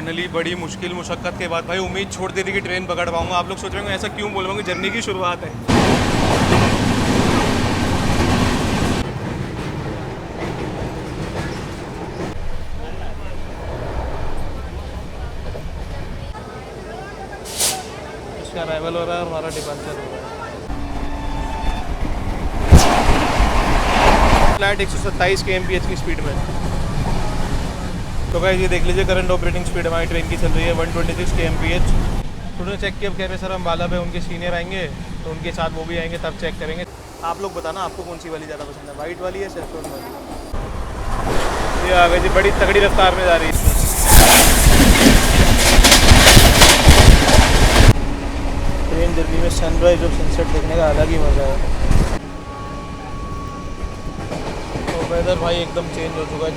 Finally बड़ी मुश्किल मुशक्क़त के बाद भाई उम्मीद छोड़ दी थी कि ट्रेन पकड़ पाऊंगा। आप लोग सोच रहे होंगे ऐसा क्यों बोल रहा हूँ कि जर्नी की शुरुआत है। इसका अराइवल हो रहा है और हमारा डिपार्चर हो रहा है। फ्लैट 127 kmph की स्पीड में। तो गाइस ये देख लीजिए करंट ऑपरेटिंग स्पीड हमारी ट्रेन की चल रही है 126 kmph। उन्होंने चेक किया, कह रहे सर हम बाला पे उनके सीनियर आएंगे तो उनके साथ वो भी आएंगे तब चेक करेंगे। आप लोग बताना आपको कौन सी वाली ज़्यादा पसंद है, वाइट वाली या सेफ्रॉन वाली। ये आ गई जी, बड़ी तगड़ी रफ्तार में जा रही है। ट्रेन जर्नी में सनराइज और सनसेट देखने का अलग ही मज़ा है। तो वेदर भाई एकदम चेंज हो चुका है।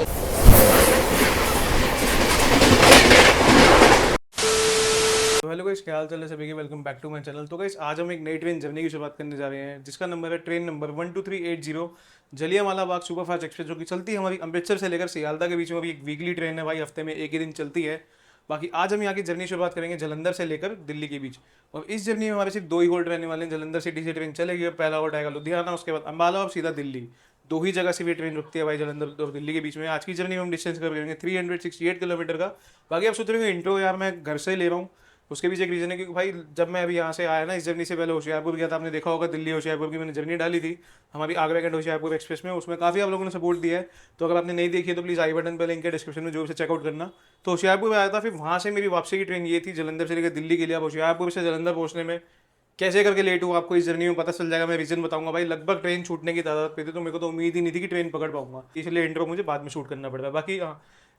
तो हेलो गाइस, क्या हाल चाल है सभी के, welcome back to my channel. तो गाइस आज हम एक नई ट्रेन जर्नी की शुरुआत करने जा रहे हैं जिसका नंबर है train number 12380 Jallianwala Bagh superfast express, जो कि चलती है हमारी अमृतसर से लेकर सियालदा के बीच में। अभी एक वीकली ट्रेन है भाई, हफ्ते में एक ही दिन चलती है। बाकी आज हम यहाँ की जर्नी शुरुआत करेंगे जलंधर से लेकर दिल्ली के बीच। और इस जर्नी में हमारे सिर्फ दो ही होल्ड रहने वाले हैं। जलंधर सिटी से ट्रेन चलेगी और पहला होल्ड आएगा लुधियाना, उसके बाद अम्बाला और सीधा दिल्ली। दो ही जगह से भी ट्रेन रुकती है भाई जलंधर और दिल्ली के बीच में। आज की जर्नी में हम डिस्टेंस कवर करेंगे 368 किलोमीटर का। बाकी आप सोच रहे हो इंट्रो यार मैं घर से ले रहा हूँ, उसके पीछे एक रीज़न है क्योंकि भाई जब मैं अभी यहाँ से आया ना, इस जर्नी से पहले होशियारपुर गया था। आपने देखा होगा दिल्ली होशियारपुर की मैंने जर्नी डाली थी हमारी आगरा कैंट होशियारपुर एक्सप्रेस में। उसमें काफ़ी आप लोगों ने सपोर्ट दिया है। तो अगर आपने नहीं देखी है तो प्लीज़ आई बटन पर लिंक है डिस्क्रिप्शन में, जो से चेकआउट करना। तो होशियारपुर में आया था, फिर वहाँ से मेरी वापसी की ट्रेन ये थी जलंधर से लेकर दिल्ली के लिए। अब होशियारपुर से जलंधर पहुँचने में कैसे करके लेट हुआ आपको इस जर्नी में पता चल जाएगा। मैं रीज़न बताऊंगा भाई। लगभग ट्रेन छूटने की तादाद पे थी, तो मेरे को तो उम्मीद ही नहीं थी कि ट्रेन पकड़ पाऊंगा, इसलिए इंट्रो मुझे बाद में शूट करना पड़ता है। बाकी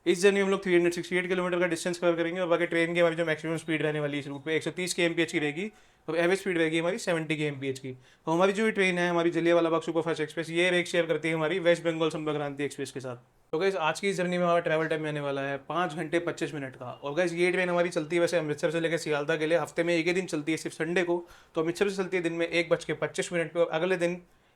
इस जर्नी में हम लोग 368 किलोमीटर का डिस्टेंस कवर करेंगे। और बाकी ट्रेन की हमारी जो मैक्सिमम स्पीड रहने वाली है इस रूट पे 130 kmph की रहेगी और एवरेज स्पीड रहेगी हमारी 70 kmph की। तो हमारी जो ट्रेन है हमारी जलियांवाला बाग सुपरफास्ट एक्सप्रेस, ये रेक शेयर करती है हमारी वेस्ट बंगाल संपर्क क्रांति एक्सप्रेस के साथ। तो गाइस आज की इस जर्नी में हमारा ट्रैवल टाइम आने वाला है 5 घंटे 25 मिनट का। और गाइस ये ट्रेन हमारी चलती है वैसे अमृतसर से लेकर सियालदा के लिए, हफ्ते में एक ही दिन चलती है सिर्फ संडे को। तो अमृतसर से चलती है दिन में 1:25 पे और अगले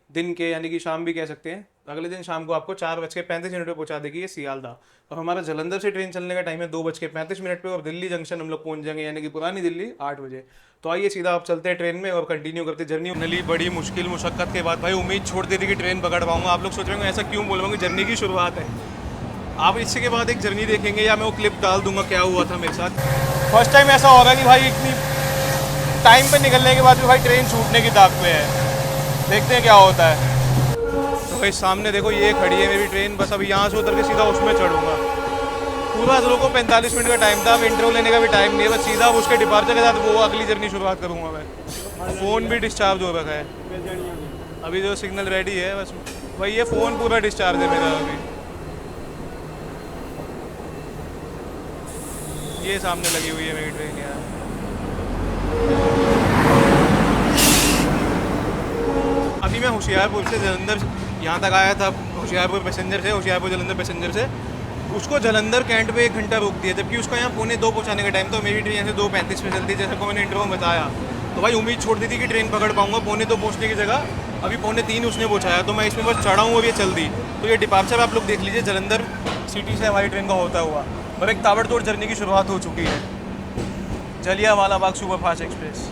दिन के यानी कि शाम भी कह सकते हैं, अगले दिन शाम को आपको 4:35 पे पहुंचा देगी ये सियालदा। और हमारा जलंधर से ट्रेन चलने का टाइम है 2:35 पे और दिल्ली जंक्शन हम लोग पहुंच जाएंगे यानी कि पुरानी दिल्ली 8 बजे। तो आइए सीधा आप चलते हैं ट्रेन में और कंटिन्यू करते जर्नी। फाइनली बड़ी मुश्किल मुशक्क़त के बाद भाई उम्मीद छोड़ दी थी कि ट्रेन पकड़ पाऊंगा। आप लोग सोच रहे होंगे ऐसा क्यों बोल रहा हूँ कि जर्नी की शुरुआत है। आप इसके के बाद एक जर्नी देखेंगे या मैं वो क्लिप डाल दूंगा क्या हुआ था मेरे साथ। फर्स्ट टाइम ऐसा होगा कि भाई इतनी टाइम पे निकलने के बाद भी भाई ट्रेन छूटने की दाग पे है। देखते हैं क्या होता है। तो भाई सामने देखो ये खड़ी है मेरी ट्रेन, बस अभी यहाँ से उतर के सीधा उसमें चढ़ूंगा। पूरा को 45 मिनट का टाइम था, अब इंटरव्यू लेने का भी टाइम नहीं है, बस सीधा उसके डिपार्चर के साथ वो अगली जर्नी शुरुआत करूँगा मैं। फ़ोन भी डिस्चार्ज हो रखा है अभी, जो सिग्नल रेडी है बस भाई, ये फ़ोन पूरा डिस्चार्ज है मेरा अभी। ये सामने लगी हुई है मेरी ट्रेन यार। अभी मैं होशियारपुर से जलंधर यहाँ तक आया था, होशियारपुर पैसेंजर से, होशियारपुर जलंधर पैसेंजर से। उसको जलंधर कैंट पे 1 घंटा रोक दिया, जबकि उसका यहाँ 1:45 पहुँचाने का टाइम था। मेरी ट्रेन यहाँ से 2:35 पे चलती है, जैसे को मैंने इंटरव्यू में बताया। तो भाई उम्मीद छोड़ दी थी कि ट्रेन पकड़ पाऊँगा। 2:45 पहुँचने की जगह अभी 2:45 उसने पहुँचाया, तो मैं इसमें बस चढ़ा हूँ और ये चल दी। तो ये डिपार्चर आप लोग देख लीजिए जलंधर सिटी से हमारी ट्रेन का होता हुआ, और एक ताबड़तोड़ जर्नी की शुरुआत हो चुकी है जलियांवाला बाग सुपरफास्ट एक्सप्रेस।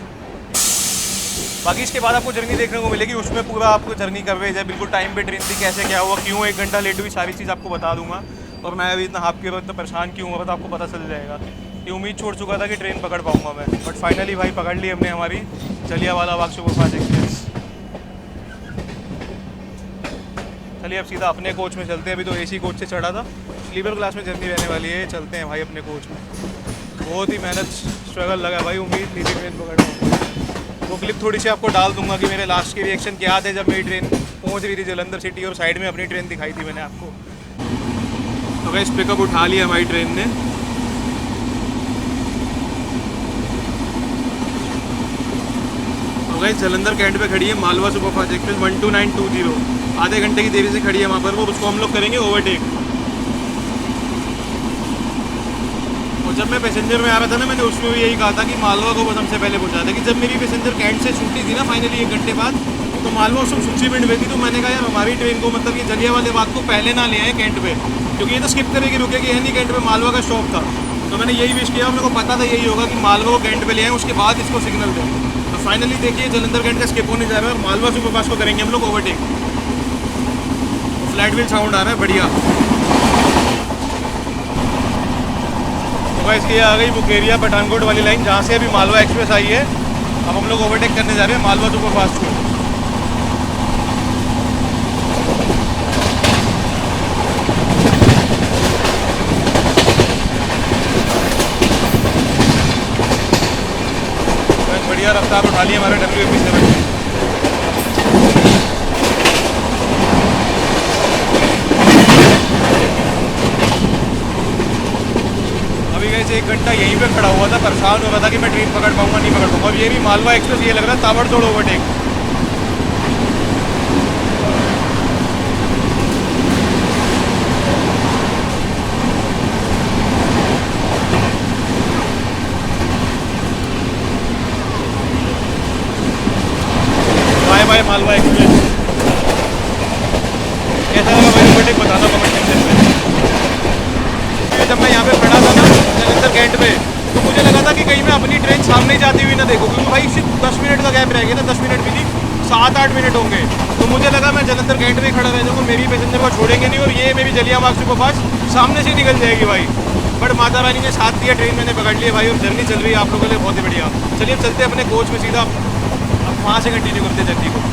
बाकी इसके बाद आपको जर्नी देखने को मिलेगी, उसमें पूरा आपको जर्नी कवरेज है, बिल्कुल टाइम पे ट्रेन थी, कैसे क्या हुआ, क्यों 1 घंटा लेट हुई, सारी चीज़ आपको बता दूंगा। और मैं अभी इतना हाफ के बाद इतना परेशान क्यों हुआ तो आपको पता चल जाएगा। ये उम्मीद छोड़ चुका था कि ट्रेन पकड़ पाऊंगा मैं, बट फाइनली भाई पकड़ ली हमने हमारी जलियांवाला बाग सुपरफास्ट एक्सप्रेस। चलिए अब सीधा अपने कोच में चलते हैं। अभी तो AC कोच से चढ़ा था, स्लीपर क्लास में जर्नी रहने वाली है। चलते हैं भाई अपने कोच में। बहुत ही मेहनत स्ट्रगल लगा भाई, उम्मीद नहीं थी ट्रेन पकड़ पाऊंगा। वो क्लिप थोड़ी सी आपको डाल दूंगा कि मेरे लास्ट के रिएक्शन क्या थे जब मेरी ट्रेन पहुंच रही थी जलंधर सिटी और साइड में अपनी ट्रेन दिखाई थी मैंने आपको। तो गाइस पिकअप उठा लिया हमारी ट्रेन ने। तो गाइस जलंधर कैंट पे खड़ी है मालवा सुपरफास्ट एक्सप्रेस 12920। आधे घंटे की देरी से खड़ी है वहाँ पर वो, उसको हम लोग करेंगे ओवरटेक। जब मैं पैसेंजर में आ रहा था ना, मैंने उसमें भी यही कहा था कि मालवा को बस हमसे पहले पहुंचा था। कि जब मेरी पैसेंजर कैंट से छूटी थी ना फाइनली 1 घंटे बाद, तो मालवा उस 60 मिनट में थी। तो मैंने कहा यार हमारी ट्रेन को मतलब ये जलियांवाले बाग को पहले ना ले आए कैंट पे, क्योंकि ये तो स्किप करेगी, रुकेगी है नहीं कैंट पे, मालवा का स्टॉप था। तो मैंने यही विश किया, मेरे को पता था यही होगा कि मालवा को कैंट पे ले आए, उसके बाद इसको सिग्नल दें। तो फाइनली देखिए जलंधर कैंट का स्किप होने जा रहा है और मालवा सुपरफास्ट को करेंगे हम लोग ओवरटेक। तो फ्लैट व्हील साउंड आ रहा है बढ़िया। तो गाइस ये आ गई मुकेरिया पठानकोट वाली लाइन, जहाँ से अभी मालवा एक्सप्रेस आई है। अब हम लोग ओवरटेक करने जा रहे हैं मालवा सुपरफास्ट को। बढ़िया रफ्तार उठा ली हमारे WFP7। अभी गए 1 घंटा यहीं पे खड़ा हुआ था, परेशान हो रहा था कि मैं ट्रेन पकड़ पाऊंगा नहीं पकड़ पाऊंगा। अब ये भी मालवा एक्सप्रेस, ये लग रहा है ताबड़तोड़ ओवरटेक। Bye Malwa express. कैसा लगा भाई ओवरटेक, बताना कमेंट सेक्शन में। जब मैं यहाँ पे खड़ा था ना जलंधर कैंट पे, तो मुझे लगा था कि कहीं मैं अपनी ट्रेन सामने ही जाती हुई ना देखूँ, क्योंकि भाई सिर्फ 10 मिनट का गैप रह गया था। 10 मिनट भी नहीं, 7-8 मिनट होंगे। तो मुझे लगा मैं जलंधर कैंट में खड़ा रह जाऊँगा, मेरी पैसेंजर को छोड़ेंगे नहीं और ये मेरी जलियांवाला सुपरफास्ट सामने से निकल जाएगी भाई। बट माता रानी ने साथ दिया, ट्रेन मैंने पकड़ लिया भाई और जर्नी चल रही है आप लोगों के लिए बहुत ही बढ़िया। चलिए अब चलते अपने कोच में सीधा, अब वहाँ से कंटिन्यू करते जर्नी को।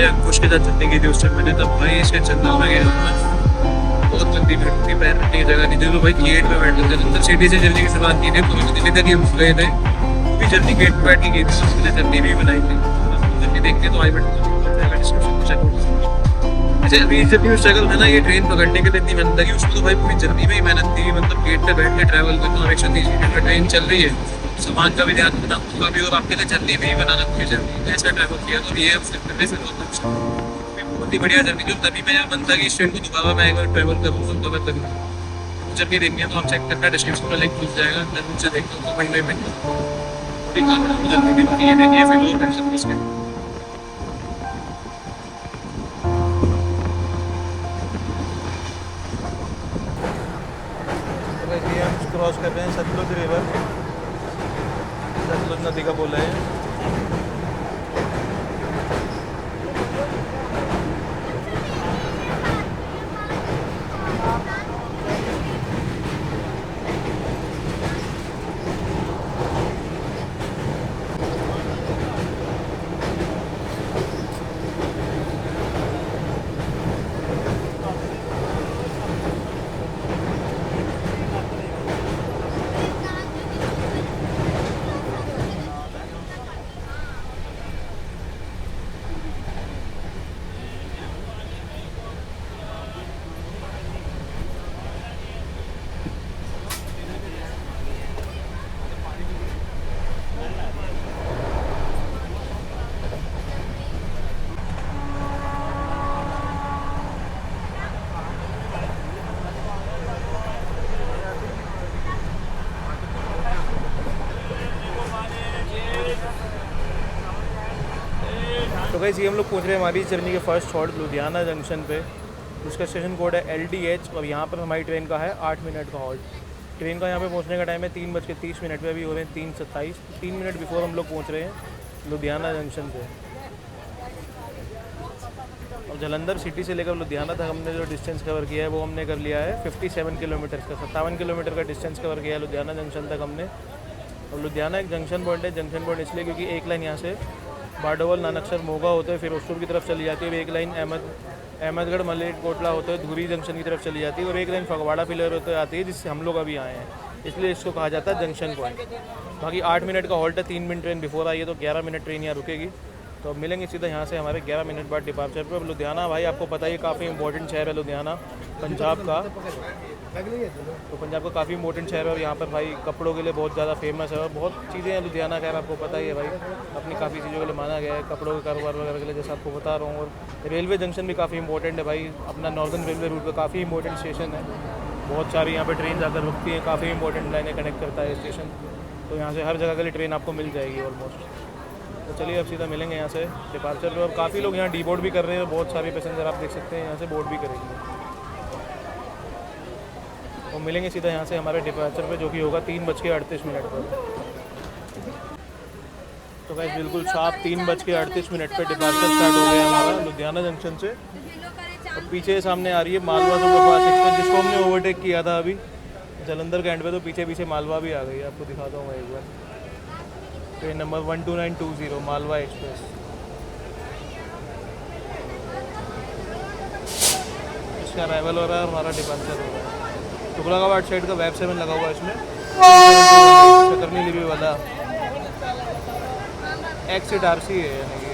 अंकुश के साथ चलने की थी उस टाइम मैंने, तब भाई इसके जंगल में गया था, बहुत लंबी मिट्टी पैर रखने की जगह नहीं थी। तो भाई गेट पे बैठ गए, जलंधर सिटी से जर्नी की शुरुआत की थी, पूरी दिल्ली तक ये गए थे, पूरी जर्नी गेट पे बैठ के की थी। उसके लिए जर्नी भी बनाई थी, जर्नी देखते तो आई बैठ अच्छा। अभी जब भी स्ट्रगल था ना ये ट्रेन पकड़ने के लिए इतनी मेहनत लगी, उसमें तो भाई पूरी जर्नी में ही मेहनत थी। मतलब गेट पे बैठ के ट्रैवल करना, 130 मिनट में ट्रेन चल रही है, सामान का भी ध्यान रखना होगा भी और आपके लिए जर्नी भी बनाना चाहिए। जर्नी ऐसा ट्रैवल किया तो ये बहुत ही बढ़िया जर्नी। जो तभी मैं यहाँ बनता कि इस ट्रेन को दोबारा मैं अगर ट्रैवल करूँगा तो मैं तभी जर्नी देखनी है तो आप चेक करना, डिस्क्रिप्शन में लिंक मिल जाएगा, अंदर से देखना तो महीने में जर्नी देखिए फिर और टेंशन इसके। क्रॉस कर रहे हैं सतलुज रिवर, सतलुज नदी का बोला है। तो गाइस ये हम लोग पहुँच रहे हैं हमारी जर्नी के फर्स्ट हॉल्ट लुधियाना जंक्शन पे। उसका स्टेशन कोड है LDH और यहाँ पर हमारी ट्रेन का है 8 मिनट का हॉल्ट। ट्रेन का यहाँ पे पहुँचने का टाइम है 3:30 पे, अभी हो रहे हैं 3:27। 3 मिनट बिफोर हम लोग पहुँच रहे हैं लुधियाना जंक्शन पे। और जलंधर सिटी से लेकर लुधियाना तक हमने जो डिस्टेंस कवर किया है वो हमने कर लिया है 57 किलोमीटर का। 57 किलोमीटर का डिस्टेंस कवर किया है लुधियाना जंक्शन तक हमने। और लुधियाना एक जंक्शन पॉइंट है। जंक्शन पॉइंट इसलिए क्योंकि एक लाइन यहाँ से बारडोवल, नानकसर, मोगा होते हुए फिरोजपुर की तरफ चली जाती है। एक लाइन अहमदगढ़, मलेरकोटला होते हुए धुरी जंक्शन की तरफ चली जाती है और एक लाइन फगवाड़ा पिलर होते हुए आती है, जिससे हम लोग अभी आए हैं, इसलिए इसको कहा जाता है जंक्शन पॉइंट। बाकी 8 मिनट का हॉल्ट है, 3 मिनट ट्रेन बिफोर आई है तो 11 मिनट ट्रेन यहाँ रुकेगी। तो अब मिलेंगे सीधा यहाँ से हमारे 11 मिनट बाद डिपार्चर पर। अब लुधियाना भाई आपको पता ही काफ़ी इंपॉर्टेंट शहर है लुधियाना, पंजाब का। तो पंजाब का काफ़ी इंपॉर्टेंट शहर है और यहाँ पर भाई कपड़ों के लिए बहुत ज़्यादा फेमस है और बहुत चीज़ें हैं लुधियाना। खैर आपको पता ही है भाई, अपनी काफ़ी चीज़ों के लिए माना गया है, कपड़ों के कारोबार वगैरह के लिए, जैसे आपको बता रहा हूँ। और रेलवे जंक्शन भी काफ़ी इंपॉर्टेंट है भाई, अपना नॉर्दर्न रेलवे रूट का काफ़ी इंपॉर्टेंट स्टेशन है। बहुत सारी यहाँ पर ट्रेन आकर रुकती हैं, काफ़ी इंपॉर्टेंट लाइनें कनेक्ट करता है स्टेशन। तो यहाँ से हर जगह के लिए ट्रेन आपको मिल जाएगी ऑलमोस्ट। तो चलिए अब सीधा मिलेंगे यहाँ से डिपार्चर पे। और काफ़ी लोग यहाँ डी बोर्ड भी कर रहे हैं, बहुत सारे पैसेंजर आप देख सकते हैं यहाँ से बोर्ड भी करेंगे। और मिलेंगे सीधा यहाँ से हमारे डिपार्चर पे, जो कि होगा 3:38 पर। तो गाइस बिल्कुल शार्प 3:38 पे डिपार्चर स्टार्ट हो गया हमारा लुधियाना जंक्शन से। और पीछे सामने आ रही है मालवा सुपरफास्ट एक्सप्रेस, जिसको हमने ओवरटेक किया था अभी जलंधर के एंड पे। तो पीछे पीछे मालवा भी आ गई है, आपको दिखाता हूँ मैं एक बार। Train number 12920 Malwa express. इसका अराइवल हो रहा है और हमारा डिपार्चर हो रहा है। टुकड़ाघाट साइड का वेब 7 लगा हुआ है इसमें, करनी लिबी वाला एक्सिट RC है यानी कि।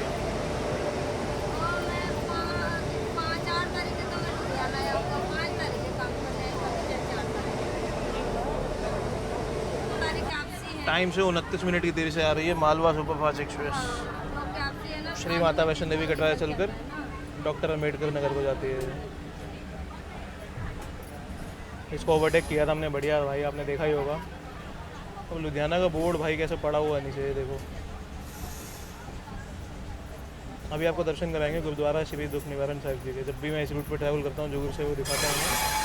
टाइम से 29 मिनट की देरी से आ रही है मालवा सुपरफास्ट एक्सप्रेस। श्री माता वैष्णो देवी कटरा चलकर डॉक्टर अम्बेडकर नगर को जाती है। इसको ओवरटेक किया था हमने, बढ़िया भाई, आपने देखा ही होगा। अब लुधियाना का बोर्ड भाई कैसे पड़ा हुआ है नीचे, देखो। अभी आपको दर्शन कराएंगे गुरुद्वारा श्री दुख निवारण साहिब जी के। जब भी मैं इस रूट पर ट्रैवल करता हूँ जोगिर से, वो दिखाता हूँ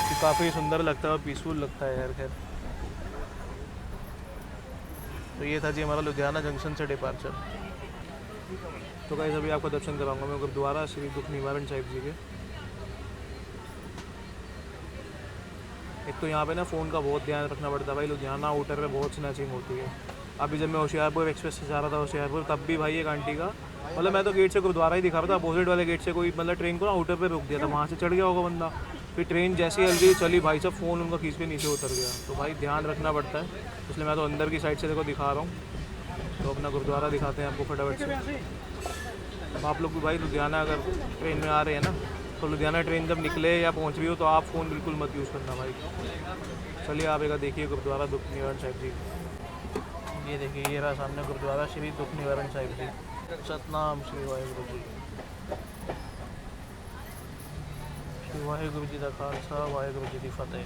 कि काफ़ी सुंदर लगता है और पीसफुल लगता है यार। खैर तो ये था जी हमारा लुधियाना जंक्शन से डिपार्चर। तो गाइस अभी आपको दर्शन कराऊंगा मैं गुरुद्वारा श्री दुख निवारण साहिब जी के। एक तो यहाँ पे ना फ़ोन का बहुत ध्यान रखना पड़ता है भाई, लुधियाना आउटर में बहुत स्नैचिंग होती है। अभी जब मैं होशियारपुर एक्सप्रेस से जा रहा था होशियारपुर, तब भी भाई एक आंटी का, मतलब मैं तो गेट से गुरुद्वारा ही दिखा रहा था, अपोजिट वाले गेट से कोई मतलब ट्रेन को ना आउटर पे रोक दिया था, वहाँ से चढ़ गया होगा बंदा। फिर ट्रेन जैसी हल्दी चली भाई साहब, फ़ोन उनका खींच के नीचे उतर गया। तो भाई ध्यान रखना पड़ता है, इसलिए मैं तो अंदर की साइड से देखो दिखा रहा हूँ। तो अपना गुरुद्वारा दिखाते हैं आपको फटाफट से। अब आप लोग भी भाई लुधियाना अगर ट्रेन में आ रहे हैं ना, तो लुधियाना ट्रेन जब निकले या पहुंच रही हो तो आप फ़ोन बिल्कुल मत यूज़ करना भाई। चलिए आप एक देखिए गुरुद्वारा दुख निवारण साहिब जी। ये देखिए, ये रहा सामने गुरुद्वारा श्री दुख निवारण साहिब जी। सतनाम श्री वाहेगुरु जी। श्री वाहेगुरु जी का खालसा, वाहेगुरु जी की फतेह।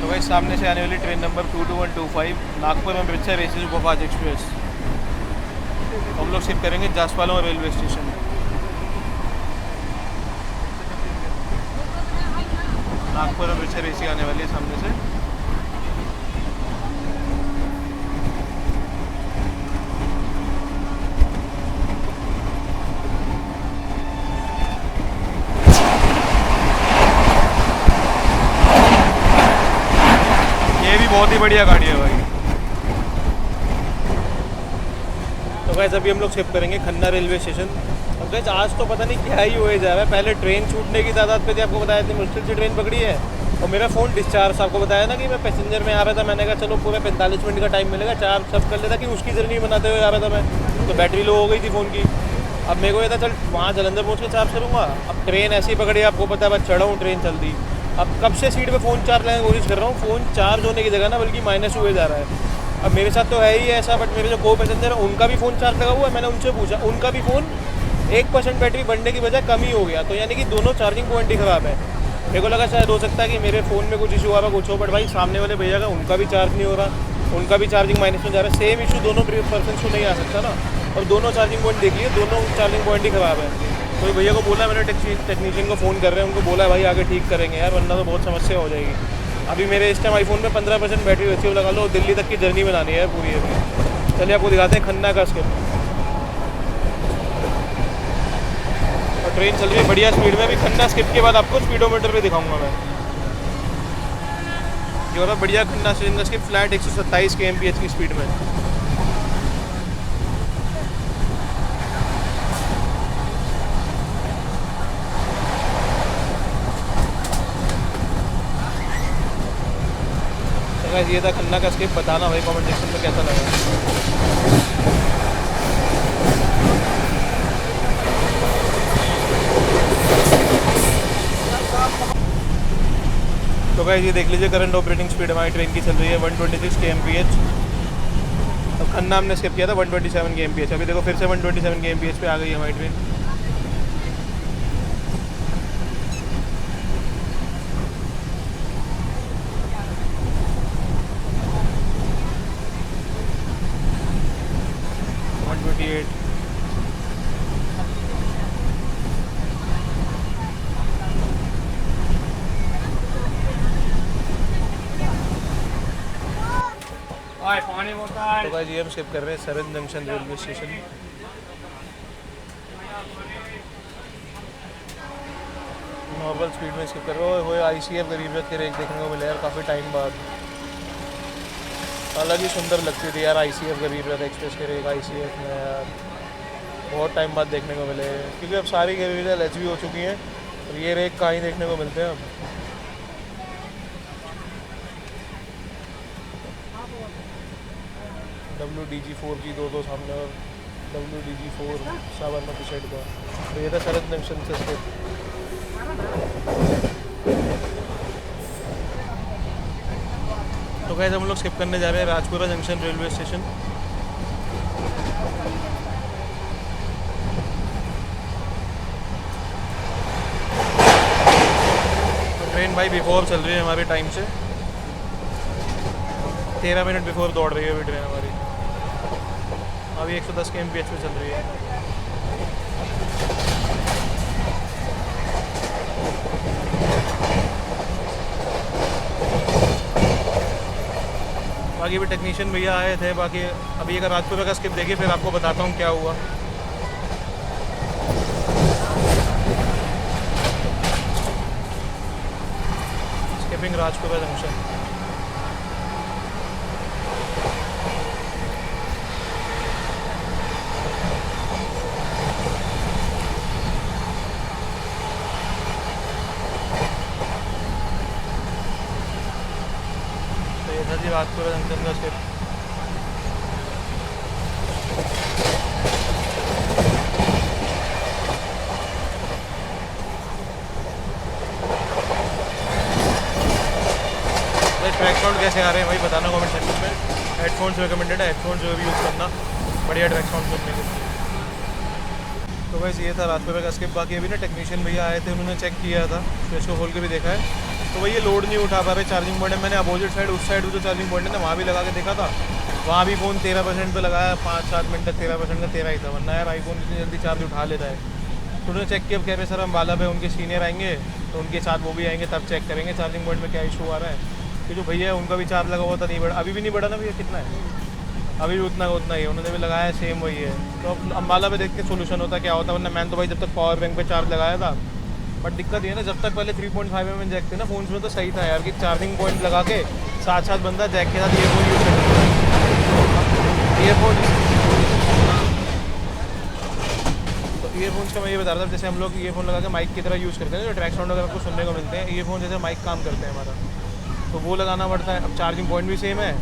तो भाई सामने से आने वाली train number 22125 Nagpur Amritsar AC superfast express. हम लोग शिफ्ट करेंगे Jaspalon railway station. Nagpur Amritsar AC आने वाली है सामने से। ये भी बहुत ही बढ़िया गाड़ी है भाई। तो गैस अभी हम लोग शिफ्ट करेंगे खन्ना रेलवे स्टेशन। और गैस आज तो पता नहीं क्या ही हुए जा रहा है। पहले ट्रेन छूटने की तादाद पे थी, आपको बताया इतनी मुश्किल से ट्रेन पकड़ी है। और मेरा फ़ोन डिस्चार्ज, आपको बताया ना कि मैं पैसेंजर में आ रहा था, मैंने कहा चलो पूरा 45 मिनट का टाइम मिलेगा, चार्ज सब कर लेता कि उसकी जर्नी बनाते हुए आ रहा था मैं। तो बैटरी लो हो गई थी फ़ोन की। अब मेरे को ये था चल वहाँ जलंधर पहुँच के चार्ज करूँगा। अब ट्रेन ऐसी पकड़ी, आपको पता है मैं चढ़ा हूँ, ट्रेन चल दी। अब कब से सीट पे फ़ोन चार्ज करने की कोशिश कर रहा हूँ, फ़ोन चार्ज होने की जगह ना बल्कि माइनस हुए जा रहा है। अब मेरे साथ तो है ही ऐसा, बट मेरे जो को पैसेंजर है उनका भी फ़ोन चार्ज लगा हुआ है। मैंने उनसे पूछा, उनका भी फ़ोन 1% बैटरी बढ़ने की बजाय कम ही हो गया। तो यानी कि दोनों चार्जिंग पॉइंट ही ख़राब है। मेरे को लगा शायद हो सकता है कि मेरे फ़ोन में कुछ इशू आ रहा कुछ हो, बट भाई सामने वाले भैया का उनका भी चार्ज नहीं हो रहा, उनका भी चार्जिंग माइनस में जा रहा है। सेम इशू दोनों पर्सन को नहीं आ सकता ना। और दोनों चार्जिंग पॉइंट देख लिए, दोनों चार्जिंग पॉइंट ही ख़राब है। तो भैया को बोला मैंने, टेक्नीशियन को फ़ोन कर रहे हैं, उनको बोला भाई आगे ठीक करेंगे यार, वरना तो बहुत समस्या हो जाएगी। अभी मेरे इस टाइम आईफोन में 15% बैटरी बची, लगा लो, दिल्ली तक की जर्नी बनानी है पूरी अभी। चलिए आपको दिखाते हैं खन्ना का स्किप। और ट्रेन चल रही है बढ़िया स्पीड में। अभी खन्ना स्किप के बाद आपको स्पीडोमीटर पे दिखाऊंगा मैं। ये वाला बढ़िया खन्ना स्टेशन का स्किप फ्लैट 127 kmph की स्पीड में। ये था खन्ना का स्किप। बताना भाई कमेंट सेक्शन में कैसा लगा। तो गाइस ये देख लीजिए करंट ऑपरेटिंग स्पीड हमारी ट्रेन की चल रही है 126 kmph। अब खन्ना हमने स्किप किया था 127 kmph। अभी देखो फिर से 127 kmph पे आ गई हमारी ट्रेन। तो गाइस ये हम स्किप कर रहे हैं Saran junction railway station. Normal speed में स्किप कर रहे हो। ICF गरीब रथ के रेक देखने को मिले यार काफ़ी टाइम बाद। अलग ही सुंदर लगती थी यार ICF गरीब रथ एक्सप्रेस के रेक ICF में यार, बहुत टाइम बाद देखने को मिले। क्योंकि अब सारी गरीब रथ LHV हो चुकी हैं और ये रेक कहाँ ही देखने को मिलते हैं अब। WDG4 की दो सामने और WDG4 साबरमती साइड का। तो ये था सरन जंक्शन से स्किप। तो गाइस हम लोग स्किप करने जा रहे हैं राजपुरा जंक्शन रेलवे स्टेशन। तो ट्रेन भाई बिफोर चल रही है हमारे टाइम से, 13 मिनट बिफोर दौड़ रही है अभी ट्रेन हमारी। अभी 110 kmph पे चल रही है। बाकी भी टेक्नीशियन भैया आए थे। बाकी अभी अगर राजपुरा का स्किप देखिए फिर आपको बताता हूँ क्या हुआ। Skipping Rajpura junction. Rajpura junction का स्किप। ट्रैक साउंड कैसे आ रहे हैं भाई बताना कमेंट सेक्शन में। हेडफोन्स रिकमेंडेड है, हेडफोन्स जो भी यूज़ करना बढ़िया ट्रैक साउंड सुनने के लिए। तो वैसे ये था राजपुरा का स्किप। बाकी अभी ना टेक्नीशियन भैया आए थे, उन्होंने चेक किया था तो इसको खोल के भी देखा है। तो वही ये लोड नहीं उठा पा रहे चार्जिंग पॉइंट है। मैंने अपोजिट साइड उस साइड जो चार्जिंग पॉइंट है ना वहाँ भी लगा के देखा था, वहाँ भी फ़ोन 13% पे लगाया। 5-7 मिनट तक 13% का 13 ही था, वरना यार आईफोन इतनी जल्दी चार्ज उठा लेता है। तो उन्होंने चेक किया, कह रहे सर हम बाला पे उनके सीनियर आएंगे तो उनके साथ वो भी आएंगे तब चेक करेंगे चार्जिंग पॉइंट में क्या इशू आ रहा है। कि जो भैया है उनका भी चार्ज लगा हुआ था, नहीं बढ़ा, अभी भी नहीं बढ़ा ना भैया, कितना है अभी भी उतना ही है, उन्होंने भी लगाया सेम वही है। तो अब अम्बाला पे देख के सोल्यूशन होता क्या होता है। वरना मैंने तो भाई जब तक पावर बैंक पे चार्ज लगाया था, बट दिक्कत ये है ना जब तक पहले 3.5 mm जैक थे ना फ़ोन में तो सही था यार कि चार्जिंग पॉइंट लगा के साथ साथ बंदा जैक के साथ ईयरफोन यूज़ करता है। ईयरफोन तो ईयरफोन्स का मैं ये बता रहा था, जैसे हम लोग ईयरफोन लगा के माइक की तरह यूज़ करते हैं, जो ट्रैक साउंड वगैरह आपको सुनने को मिलते हैं, ईयरफोन जैसे माइक काम करते हैं हमारा, तो वो लगाना पड़ता है। अब चार्जिंग पॉइंट भी सेम है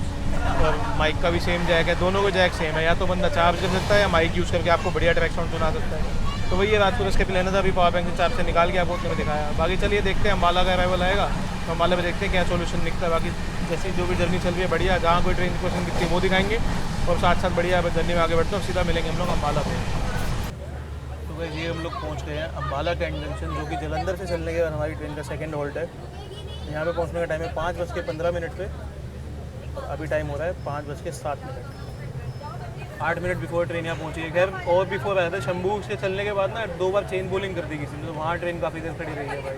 और माइक का भी सेम जैक है, दोनों को जैक सेम है। या तो बंदा चार्ज कर सकता है या माइक यूज़ करके आपको बढ़िया ट्रैक साउंड सुना सकता है। तो वही ये राजपुरा स्किप लेना था, अभी पावर बैंक से चार्ज से निकाल के आपको उसने दिखाया। बाकी चलिए देखते हैं अम्बाला का अराइवल आएगा तो अम्बाला में देखते हैं क्या सोल्यूशन निकलता है। बाकी जैसी जो भी जर्नी चल रही है बढ़िया, जहाँ कोई ट्रेन की क्वेश्चन दिखती है वो दिखाएंगे और साथ साथ बढ़िया जर्नी में आगे बढ़ते हैं और सीधा मिलेंगे हम लोग अम्बाला पे। तो भाई ये हम लोग पहुँच गए हैं अम्बाला कैंट जंक्शन, जो कि जलंधर से चलने के बाद हमारी ट्रेन का सेकेंड हॉल्ट है। यहाँ पे पहुँचने का टाइम है 5:15 पे और अभी टाइम हो रहा है 5:07। 8 मिनट बिफोर ट्रेन यहाँ पहुँची है। खैर और बिफोर आया था, शंभू से चलने के बाद ना 2 बार चेन बोलिंग कर दी किसी ने, तो वहाँ ट्रेन काफ़ी देर खड़ी रही है भाई।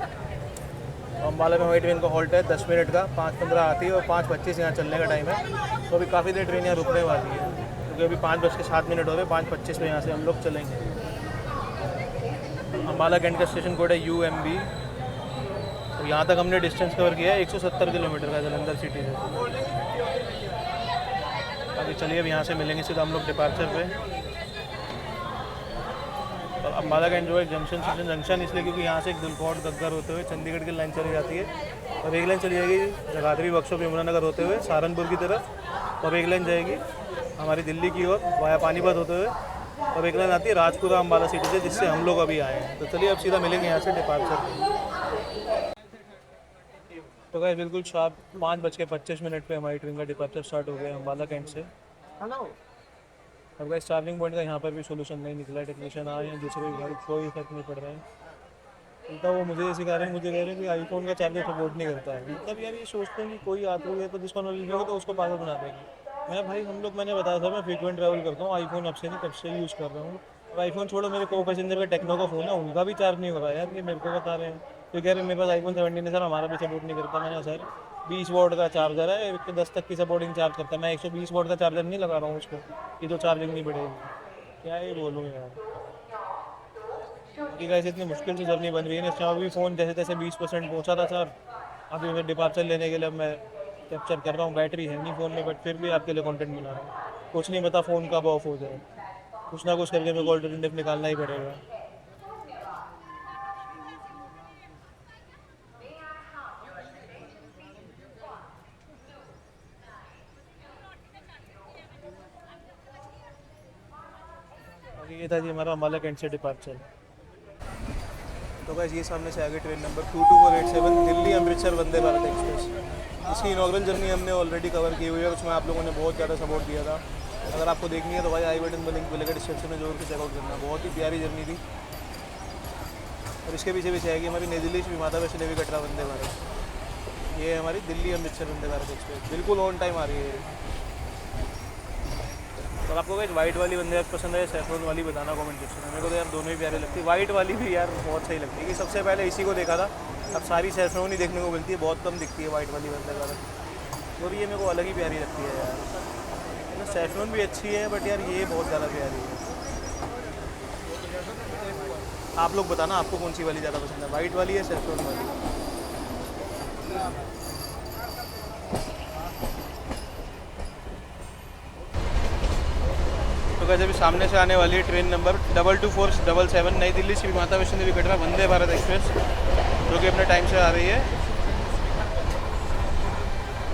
तो अम्बाला में हमारी ट्रेन का हॉल्ट है 10 मिनट का, 5:15 आती है और 5:25 यहाँ चलने का टाइम है। तो अभी काफ़ी देर ट्रेन यहाँ रुकने वाली है, क्योंकि अभी 5:07 हो रहे, 5:25 में यहाँ से हम लोग चलेंगे। अम्बाला कैंट का स्टेशन कोड है UMB। तो यहाँ तक हमने डिस्टेंस कवर किया है 170 किलोमीटर का जलंधर सिटी से। अभी चलिए अब यहाँ से मिलेंगे सीधा हम लोग डिपार्चर पे। और अम्बाला का एंजॉय जंक्शन इसलिए क्योंकि यहाँ से एक दुलकोट गग्गर होते हुए चंडीगढ़ की लाइन चली जाती है, और एक लाइन चली जाएगी जगाधरी वर्कशॉप यमुनानगर होते हुए सहारनपुर की तरफ, और एक लाइन जाएगी हमारी दिल्ली की ओर वाया पानीपत होते हुए, और एक लाइन आती है राजपुरा अम्बाला सिटी से, जिससे हम लोग अभी आए हैं। तो चलिए अब सीधा मिलेंगे यहाँ से डिपार्चर पे। तो गाइस बिल्कुल शार्प 5:25 पे हमारी ट्रेन का डिपार्चर स्टार्ट हो गया अम्बाला कैंट से। हेलो। अब गाइस चार्जिंग पॉइंट का यहाँ पर भी सोल्यूशन नहीं निकला है, टेक्नीशियन आए हैं दूसरे भाई, कोई फर्क नहीं पड़ रहा है। उल्टा वो मुझे सिखा रहे हैं, मुझे कह रहे हैं कि आईफोन का चार्जर सपोर्ट नहीं करता है। मतलब यार ये सोचते हैं कि कोई आता है तो जिसको नॉलेज होगा तो उसको पागल बना देंगे। मैं भाई हम लोग, मैंने बताया था मैं फ्रीक्वेंट ट्रैवल करता हूँ, आईफोन अब से नहीं कब से यूज़ कर रहा हूँ। अब आईफोन छोड़ो, मेरे को पैसेंजर का टेक्नो का फ़ोन है, उनका भी चार्ज नहीं हो रहा है यार, ये मेरे को बता रहे हैं। तो कह रहे मेरे पास iPhone 17 है सर, हमारा भी सपोर्ट नहीं करता। मैंने सर 20 वोट का चार्जर है, 10 तक की सपोर्टिंग चार्ज करता है, मैं 120 वोट का चार्जर नहीं लगा रहा हूँ उसको, ये तो चार्जिंग नहीं बढ़ेगी। क्या ये बोलूँ यार, कि गाइस इतनी मुश्किल से जर्नी बन रही है ना। इसमें अभी फ़ोन जैसे तैसे 20% पहुँचा था सर, अभी मैं डिपार्चर लेने के लिए अब मैं कैप्चर कर रहा हूँ। बैटरी है नहीं फ़ोन में, बट फिर भी आपके लिए कंटेंट बना रहा हूँ। कुछ नहीं पता फ़ोन कब ऑफ हो जाए, कुछ ना कुछ करके मेरे को ऑल्टरनेटिव निकालना ही पड़ेगा। ये था जी हमारा अम्बाला कैंट से डिपार्चर। तो बस ये सामने से आगे train number 22487 Delhi Amritsar Vande Bharat express. इसकी इनॉग्रल जर्नी हमने ऑलरेडी कवर की हुई है, उसमें आप लोगों ने बहुत ज़्यादा सपोर्ट दिया था। अगर आपको देखनी है तो भाई आई बटन पर लिंक मिलेगा डिस्क्रिप्शन में, जोर के चेकआउट करना। बहुत ही प्यारी जर्नी थी। और इसके पीछे पीछे आएगी हमारी नई दिल्ली श्री माता वैष्णो देवी कटरा वंदे भारत। ये हमारी दिल्ली अमृतसर वंदे भारत एक्सप्रेस बिल्कुल ऑन टाइम आ रही है। और आपको क्या वाइट वाली वंदे भारत पसंद है, सैफरन वाली बताना कमेंट सेक्शन में। मेरे को तो यार दोनों ही प्यारे लगती है। वाइट वाली भी यार बहुत सही लगती है, कि सबसे पहले इसी को देखा था। अब सारी सैफरन ही देखने को मिलती है, बहुत कम दिखती है वाइट वाली वंदे भारत। और ये मेरे को अलग ही प्यारी लगती है यार। सैफरन भी अच्छी है, बट यार ये बहुत ज़्यादा प्यारी है। आप लोग बताना आपको कौन सी वाली ज़्यादा पसंद है, वाइट वाली या सैफरन वाली। तो कैसे भी सामने से आने वाली है ट्रेन नंबर 22477 नई दिल्ली श्री माता वैष्णो देवी कटरा वंदे भारत एक्सप्रेस, जो कि अपने टाइम से आ रही है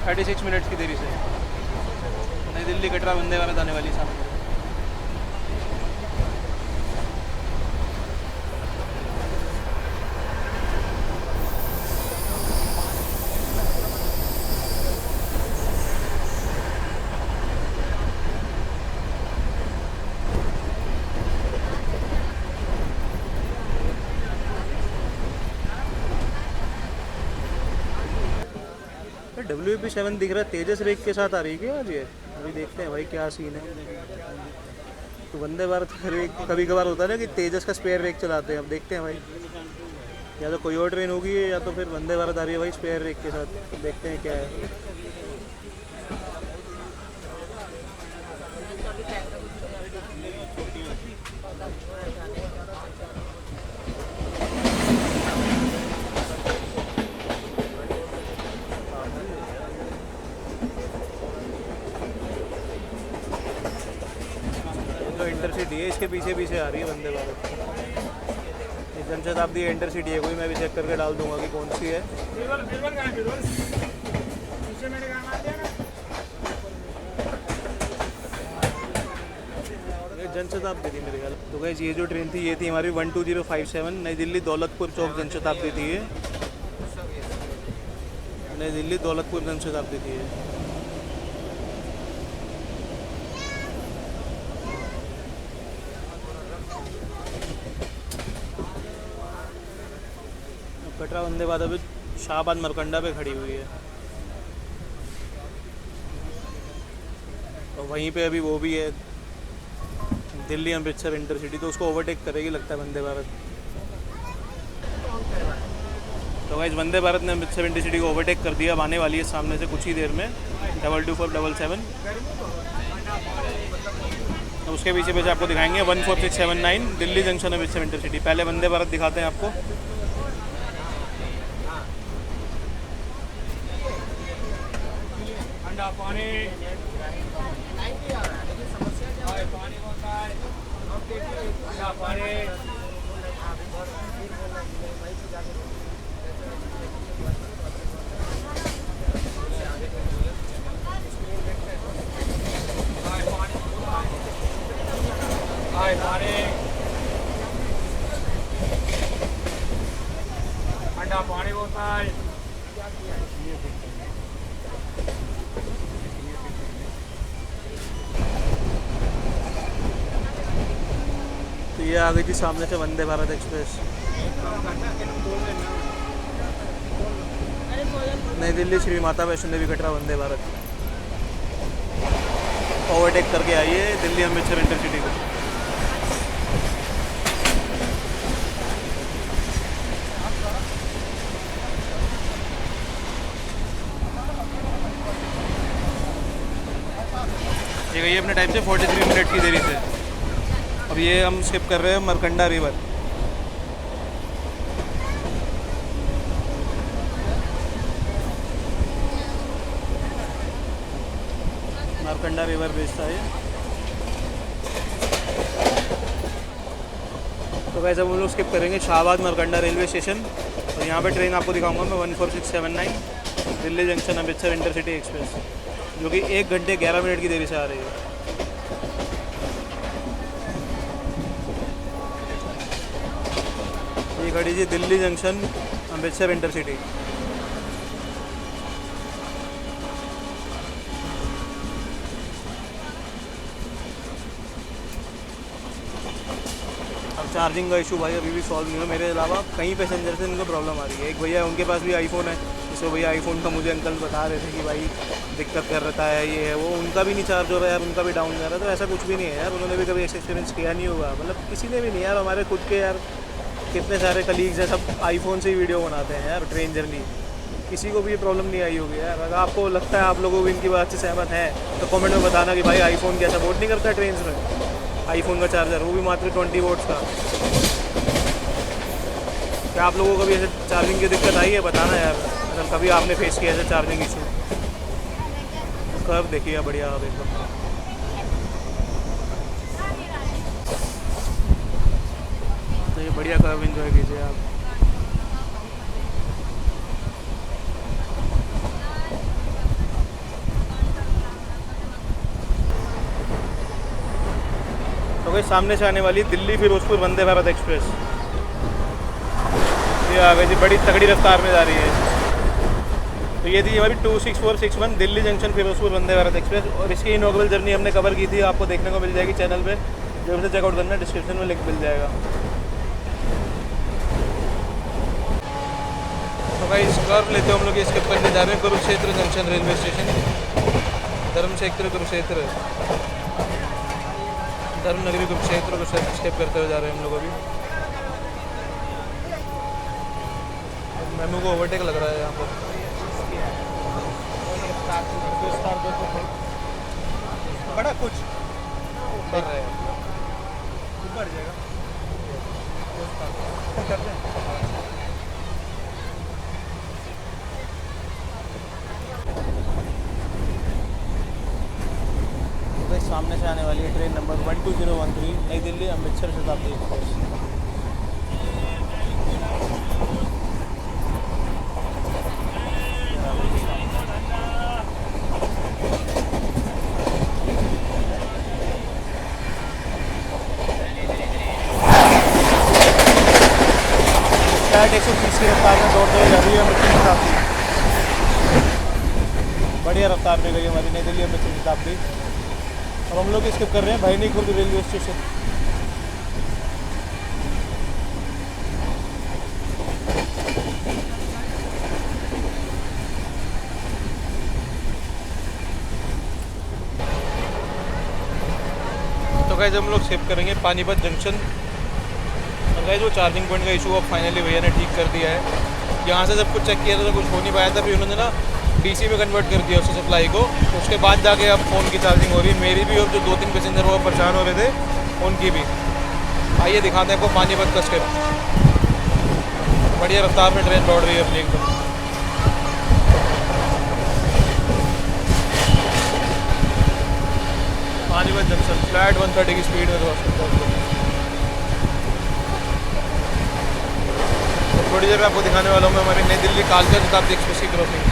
36 मिनट्स की देरी से। नई दिल्ली कटरा वंदे भारत आने वाली सामने। WP7 दिख रहा है, तेजस रेक के साथ आ रही है क्या आज ये? अभी देखते हैं भाई क्या सीन है। तो वंदे भारत रेक कभी कभार होता है ना कि तेजस का स्पेयर रेक चलाते हैं। अब देखते हैं भाई, या तो कोई और ट्रेन होगी या तो फिर वंदे भारत आ रही है भाई स्पेयर रेक के साथ। तो देखते हैं क्या है। इंटरसिटी है, इसके पीछे पीछे आ रही है वंदे भारत। ये जनशताब्दी इंटरसिटी है कोई, मैं भी चेक करके डाल दूंगा कि कौन सी है। ये जनशताब्दी थी मेरे ख्याल। तो गाइस ये जो ट्रेन थी ये थी हमारी 12057 नई दिल्ली दौलतपुर चौक जनशताब्दी थी ये। नई दिल्ली दौलतपुर जनशताब्दी थी ये। कटरा वंदे भारत अभी शाहबाद मरकंडा पे खड़ी हुई है, और वहीं पे अभी वो भी है दिल्ली अमृतसर इंटरसिटी, तो उसको ओवरटेक करेगी लगता है वंदे भारत। तो गाइस वंदे भारत ने अमृतसर इंटरसिटी को ओवरटेक कर दिया। अब आने वाली है सामने से कुछ ही देर में 22477। तो उसके पीछे पीछे आपको दिखाएंगे 14679 दिल्ली जंक्शन अमृतसर इंटरसिटी। पहले वंदे भारत दिखाते हैं आपको। ठंडा पानी बोतल। तो ये आ गई थी सामने से वंदे भारत एक्सप्रेस। नई दिल्ली श्री माता वैष्णो देवी कटरा वंदे भारत ओवरटेक करके आई है दिल्ली अमृतसर इंटरसिटी को। ये गई है अपने टाइम से 43 मिनट की देरी से। अब ये हम स्किप कर रहे हैं Markanda river. Markanda river bridge था ये। तो वैसे हम लोग स्किप करेंगे शाहबाद मरकंडा रेलवे स्टेशन। और यहाँ पे ट्रेन आपको दिखाऊंगा मैं 14679 Delhi junction Amritsar intercity express, जो कि 1 घंटे 11 मिनट की देरी से आ रही है। ये खड़ी थी दिल्ली जंक्शन अमृतसर इंटरसिटी। अब चार्जिंग का इशू भाई अभी भी सॉल्व नहीं हुआ। मेरे अलावा कई पैसेंजर से इनको प्रॉब्लम आ रही है। एक भैया उनके पास भी आईफोन है, जिसको भैया आईफोन का मुझे अंकल बता रहे थे कि भाई दिक्कत कर रहा है, ये है वो, उनका भी नहीं चार्ज हो रहा है यार, उनका भी डाउन जा रहा है। तो ऐसा कुछ भी नहीं है यार, उन्होंने भी कभी ऐसा एक्सपीरियंस किया नहीं होगा, मतलब किसी ने भी नहीं यार। हमारे खुद के यार कितने सारे कलीग्स हैं, सब आईफोन से ही वीडियो बनाते हैं यार ट्रेन जर्नी। किसी को भी ये प्रॉब्लम नहीं आई होगी यार। अगर आपको लगता है आप लोगों को इनकी बात से सहमत है तो कमेंट में बताना कि भाई आईफोन क्या सपोर्ट नहीं करता है ट्रेन में। आईफोन का चार्जर, वो भी मात्र 20 वोट्स का। क्या आप लोगों को भी ऐसे चार्जिंग की दिक्कत आई है बताना यार, मतलब कभी आपने फेस किया ऐसे चार्जिंग इशू। कर्व देखिए बढ़िया अब एकदम। तो ये बढ़िया कर्व एंजॉय कीजिए आप। तो भाई सामने से आने वाली दिल्ली फिरोजपुर वंदे भारत एक्सप्रेस, ये आ गई थी, बड़ी तगड़ी रफ्तार में जा रही है। तो ये थी हमारी 26461 दिल्ली जंक्शन फिरोजपुर वंदे भारत एक्सप्रेस। और इसकी इनॉग्रेबल जर्नी हमने कवर की थी, आपको देखने को मिल जाएगी चैनल पे। जब से चेकआउट करना है डिस्क्रिप्शन में लिंक मिल जाएगा। तो भाई इस कर्व लेते हुए हम लोग इसके ऊपर ले जा रहे हैं कुरुक्षेत्र जंक्शन रेलवे स्टेशन, धर्मक्षेत्र कुरुक्षेत्र, धर्मनगरी कुरुक्षेत्र को स्टेप करते हुए जा रहे हैं हम लोग अभी। मेमू को ओवरटेक लग रहा है यहाँ पर। बड़ा कुछ कर रहे हैं, बढ़ जाएगा। तो सामने से आने वाली है ट्रेन नंबर 12013 नई दिल्ली अमृतसर शताब्दी एक्सप्रेस। फ्लैट 130 की रफ्तार में दौड़ते हुए जा रही है अमृतसर शताब्दी। बढ़िया रफ्तार में गई हमारी नई दिल्ली अमृतसर शताब्दी। और हम लोग स्किप कर रहे हैं भाईनी खुर्द रेलवे स्टेशन। तो गाइस हम लोग शिफ्ट करेंगे पानीपत जंक्शन। और गाइस वो चार्जिंग पॉइंट का इशू अब फाइनली भैया ने ठीक कर दिया है। यहाँ से सब कुछ चेक किया था तो कुछ हो नहीं पाया था, फिर उन्होंने ना डीसी में कन्वर्ट कर दिया उसकी सप्लाई को। उसके बाद जाके अब फ़ोन की चार्जिंग हो रही है, मेरी भी, और जो 2-3 पैसेंजर वो परेशान हो रहे थे उनकी भी। आइए दिखाते हैं आपको पानीपत का स्टेप। बढ़िया रफ्तार में ट्रेन दौड़ रही है अपनी एकदम। पानीपत जंक्शन फ्लैट 130 की स्पीड में क्रॉस करता है। थोड़ी देर में आपको दिखाने वाला हूँ मैं हमारी नई दिल्ली कालका शताब्दी एक्सप्रेस की क्रॉसिंग।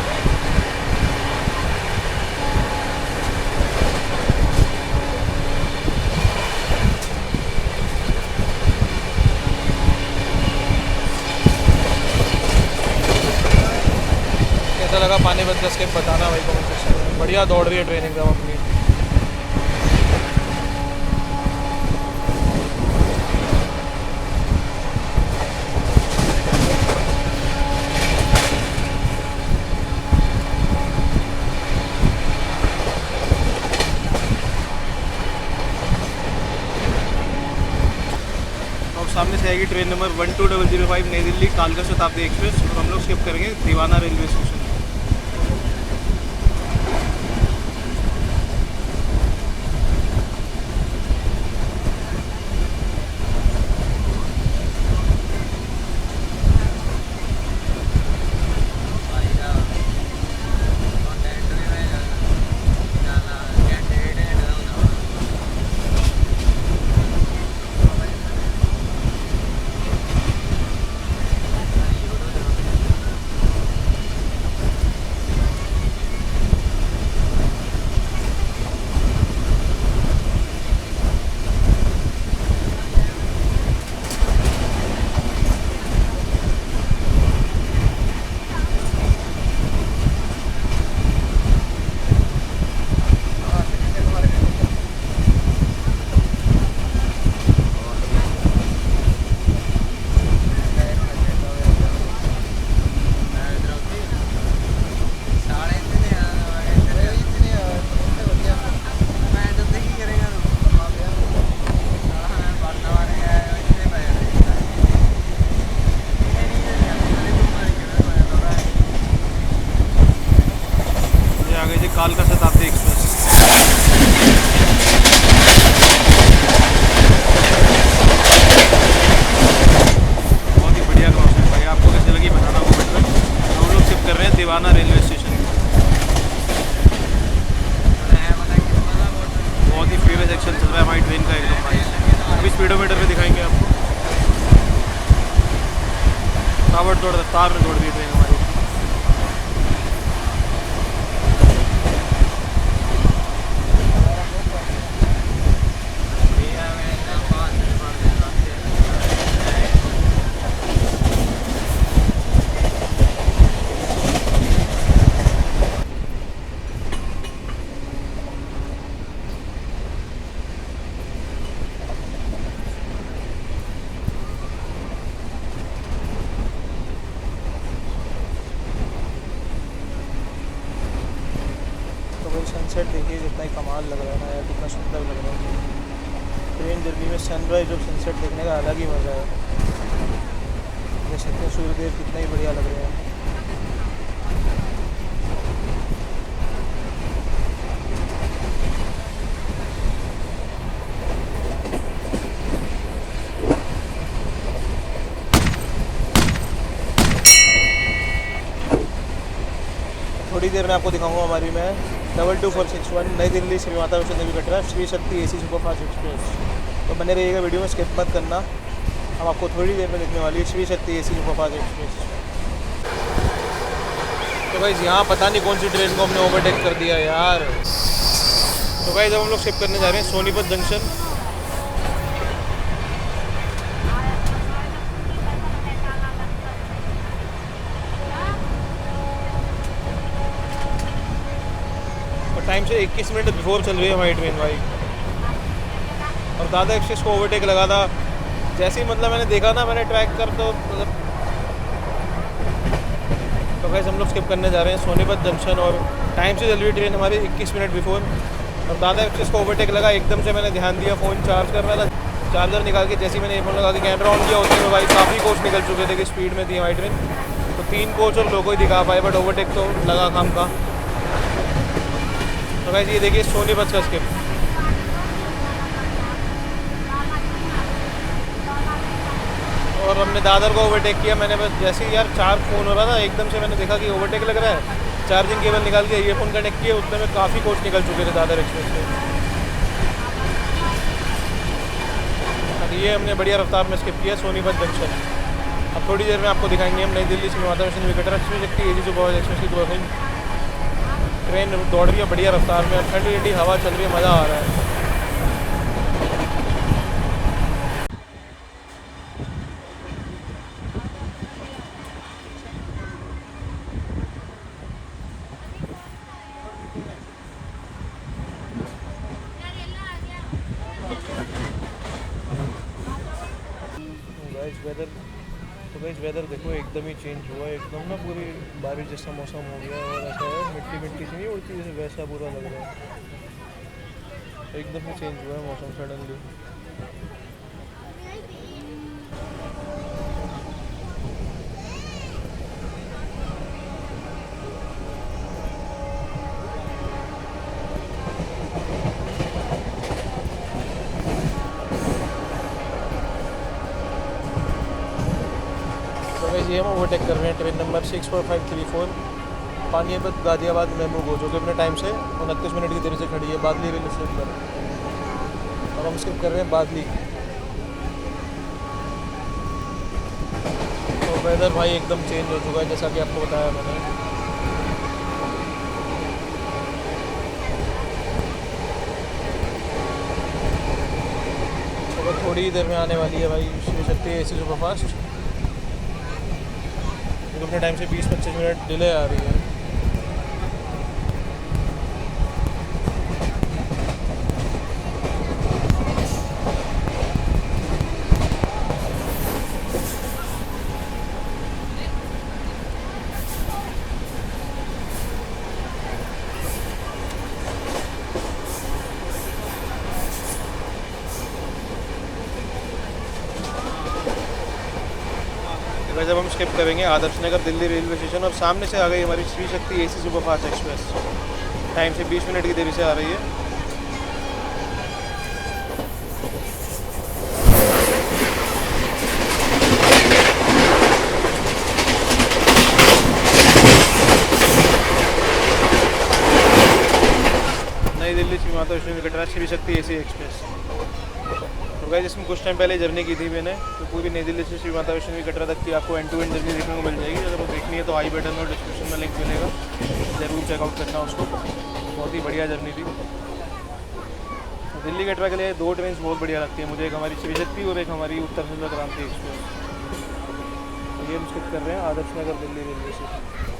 कैसा लगा पानीपत का स्टेप बताना भाई कमेंट सेक्शन में। बढ़िया दौड़ रही है ट्रेन एकदम अपनी। सामने से आएगी ट्रेन नंबर 12005 नई दिल्ली कालका शताब्दी एक्सप्रेस, और हम लोग शिफ्ट करेंगे दीवाना रेलवे स्टेशन। कालका शताब्दी एक्सप्रेस। बहुत ही बढ़िया क्रॉस है भाई, आपको कैसे लगी बताना कमेंट में। हम लोग शिफ्ट कर रहे हैं दीवाना रेलवे स्टेशन। बहुत ही फेमस एक्शन चल रहा है हमारी ट्रेन का एकदम भाई। अभी स्पीडोमीटर पे दिखाएंगे आपको। ताबड़तोड़ रफ्तार में दौड़ रही है ट्रेन हमारी। सनसेट देखिए कितना ही कमाल लग रहा है ना यार, कितना सुंदर लग रहा है। ट्रेन जर्नी में सनराइज और सनसेट देखने का अलग ही मज़ा है। देख सकते हैं सूर्यदेव कितना ही बढ़िया लग रहे हैं। थोड़ी देर में आपको दिखाऊंगा हमारी मैं 22461 नई Delhi Shri Mata Vaishno Devi Katra Shri Shakti AC superfast express. तो बने रहिएगा वीडियो में, स्किप मत करना। हम आपको थोड़ी देर में दिखने वाली है Shri Shakti AC superfast express. तो भाई यहाँ पता नहीं कौन सी ट्रेन को हमने ओवरटेक कर दिया यार। तो भाई जब हम लोग शिफ्ट करने जा रहे हैं सोनीपत जंक्शन। टाइम से 21 मिनट बिफोर चल रही है हमारी ट्रेन भाई। और दादा एक्सप्रेस को ओवरटेक लगा था जैसे ही, मतलब मैंने देखा ना, मैंने ट्रैक कर तो मतलब। तो वैसे हम लोग स्किप करने जा रहे हैं सोनीपत जंक्शन, और टाइम से चल रही ट्रेन हमारी 21 मिनट बिफोर। और दादा एक्सप्रेस को ओवरटेक लगा, एकदम से मैंने ध्यान दिया, फ़ोन चार्ज कर रहा था, चार्जर निकाल के जैसे ही मैंने एयरफोन लगा के कैमरा ऑन किया उतने में भाई काफ़ी कोच निकल चुके थे कि स्पीड में थी हमारी ट्रेन। तो 3 कोच और लोगों ही दिखा पाए, बट ओवरटेक तो लगा काम का। तो वैसे ये देखिए सोनीपत का स्किप, और हमने दादर को ओवरटेक किया। मैंने बस जैसे ही यार चार्ज फ़ोन हो रहा था, एकदम से मैंने देखा कि ओवरटेक लग रहा है, चार्जिंग केबल निकाल के ईयरफोन कनेक्ट किए, उतने में काफ़ी कोच निकल चुके थे दादर एक्सप्रेस से। ये हमने बढ़िया रफ्तार में स्किप किया सोनीपत जंक्शन। अब थोड़ी देर में आपको दिखाएंगे हम नई दिल्ली से माता वैष्णो देवी कटरा एक्सप्रेस एजी सुपरफास्ट एक्सप्रेस की क्रॉसिंग। ट्रेन दौड़ रही है बढ़िया रफ्तार में, ठंडी ठंडी हवा चल रही है, मज़ा आ रहा है। वेदर तो गाइस वेदर देखो एकदम ही चेंज हुआ है, एकदम ना पूरी बारिश जैसा मौसम हो गया, और ऐसा है मिट्टी मिट्टी सी नहीं उड़ती जैसे वैसा पूरा लग रहा है, एकदम ही चेंज हुआ है मौसम सडनली। ये हम ओवरटेक कर रहे हैं train number 64534 Panipat Ghaziabad MEMU को, जो कि अपने टाइम से 29 मिनट की देरी से खड़ी है बादली रेलवे स्टेशन पर। और हम स्किप कर रहे हैं बादली। तो वेदर भाई एकदम चेंज हो चुका है जैसा कि आपको बताया मैंने। तो थोड़ी ही देर में आने वाली है भाई शिव शक्ति एसी सुपरफास्ट, अपने टाइम से 20-25 मिनट डिले आ रही है। जब हम स्किप करेंगे आदर्श नगर दिल्ली रेलवे स्टेशन, और सामने से आ गई हमारी Shri Shakti AC superfast express, time से 20 मिनट की देरी से आ रही है। नई दिल्ली से माता Vaishno Devi Katra Shri Shakti AC express. Guys इसमें कुछ टाइम पहले जर्नी की थी मैंने, तो पूरी नई दिल्ली से श्री माता वैष्णो देवी कटरा तक की आपको एंड टू एंड जर्नी देखने को मिल जाएगी। अगर वो देखनी है तो आई बटन और डिस्क्रिप्शन में लिंक मिलेगा, ज़रूर चेकआउट करना उसको, बहुत ही बढ़िया जर्नी थी। दिल्ली कटरा के लिए 2 ट्रेन बहुत बढ़िया लगती है मुझे, एक हमारी श्री शक्ति और एक हमारी उत्तर संपर्क क्रांति एक्सप्रेस। ये हम स्किप कर रहे हैं Adarsh Nagar Delhi railway station.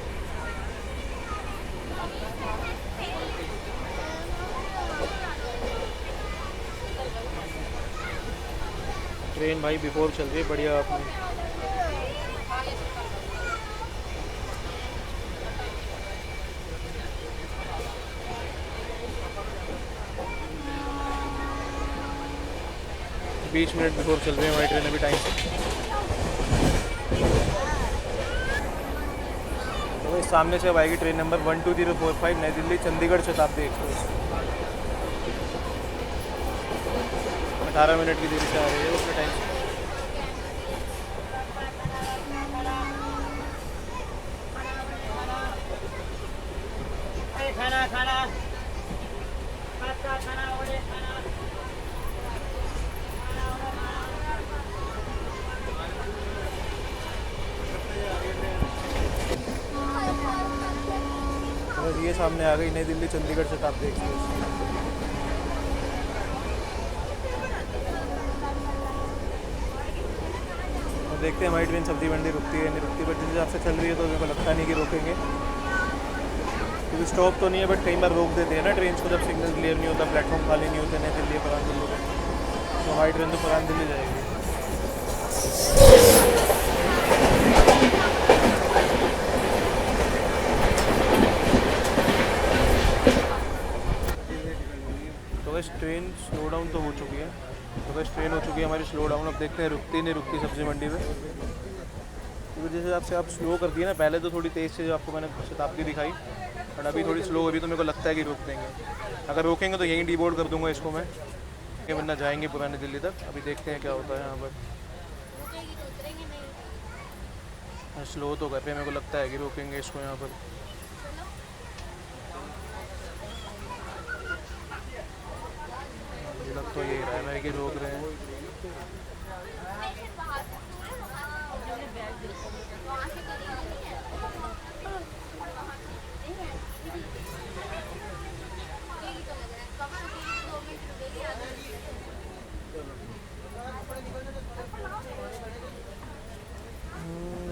Train भाई बिफोर चल रही है बढ़िया अपनी। बीस मिनट बिफोर चल रही है हमारी ट्रेन अभी टाइम से। तो इस सामने से अब आएगी ट्रेन नंबर 12045 नई दिल्ली चंडीगढ़ शताब्दी एक्सप्रेस। 18 मिनट की देरी से आ रही है उसके टाइम से। खाना खाना ये सामने आ गई नई दिल्ली चंडीगढ़ शताब्दी एक्सप्रेस। और देखते हैं हमारी ट्रेन सब्जी मंडी रुकती है नहीं रुकती, बट जिस हिसाब से चल रही है तो मेरे को लगता नहीं कि रोकेंगे, क्योंकि स्टॉप तो नहीं है, बट कई बार रोक देते हैं ना ट्रेन को जब सिग्नल क्लियर नहीं होता, प्लेटफॉर्म खाली नहीं होते नई दिल्ली पुरान दिल्ली में। तो हमारी ट्रेन तो पुरान दिल्ली जाएगी। बस ट्रेन हो चुकी है हमारी स्लो डाउन। अब देखते हैं रुकती नहीं रुकती सब्जी मंडी में। तो जैसे आपसे आप स्लो कर दिए ना, पहले तो थोड़ी तेज़ से जो आपको मैंने शताब्दी दिखाई, बट अभी थोड़ी स्लो हो रही, तो मेरे को लगता है कि रोक देंगे। अगर रोकेंगे तो यहीं डीबोर्ड कर दूंगा इसको मैं, वरना जाएंगे पुरानी दिल्ली तक। अभी देखते हैं क्या होता है यहाँ पर। स्लो तो कर रहे हैं, मेरे को लगता है कि रोकेंगे इसको यहाँ पर। लग तो यही रहा है मेरे कि रोक रहे हैं।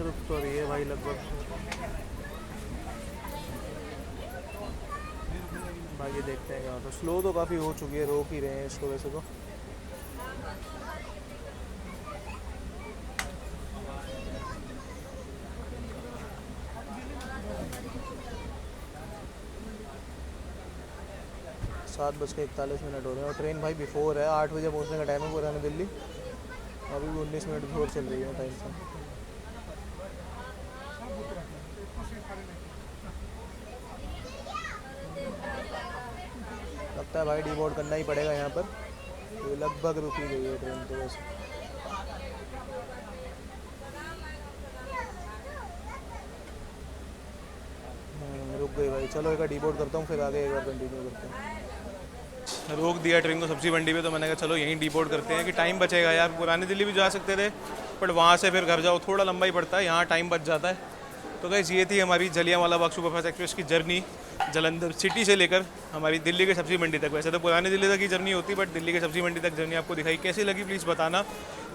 रुक तो रही है भाई लगभग। बाकी देखते हैं क्या होता है। स्लो तो काफ़ी हो चुकी है, रोक ही रहे हैं इसको वैसे तो। सात बज के 41 हो रहे हैं और ट्रेन भाई बिफोर है। 8 बजे पहुंचने का टाइम है पुरानी दिल्ली। अभी भी 19 मिनट बिफोर चल रही है टाइम से। लगता है भाई डीबोर्ड करना ही पड़ेगा यहाँ पर। तो लगभग रुकी गई है ट्रेन तो वैसे। रुक गई भाई। चलो एक बार डीबोर्ड करता हूँ, फिर आगे एक बार कंटिन्यू करते हैं। रोक दिया ट्रेन को सब्जी मंडी में, तो मैंने कहा चलो यहीं डीबोर्ड करते हैं कि टाइम बचेगा यार। पुरानी दिल्ली भी जा सकते थे, बट वहाँ से फिर घर जाओ थोड़ा लंबा ही पड़ता है, यहाँ टाइम बच जाता है। तो गाइस ये थी हमारी जलियांवाला बाग सुपरफास्ट एक्सप्रेस की जर्नी, जालंधर सिटी से लेकर हमारी दिल्ली के सब्जी मंडी तक। वैसे तो पुरानी दिल्ली तक की जर्नी होती, बट दिल्ली के सब्जी मंडी तक जर्नी आपको दिखाई। कैसी लगी प्लीज़ बताना।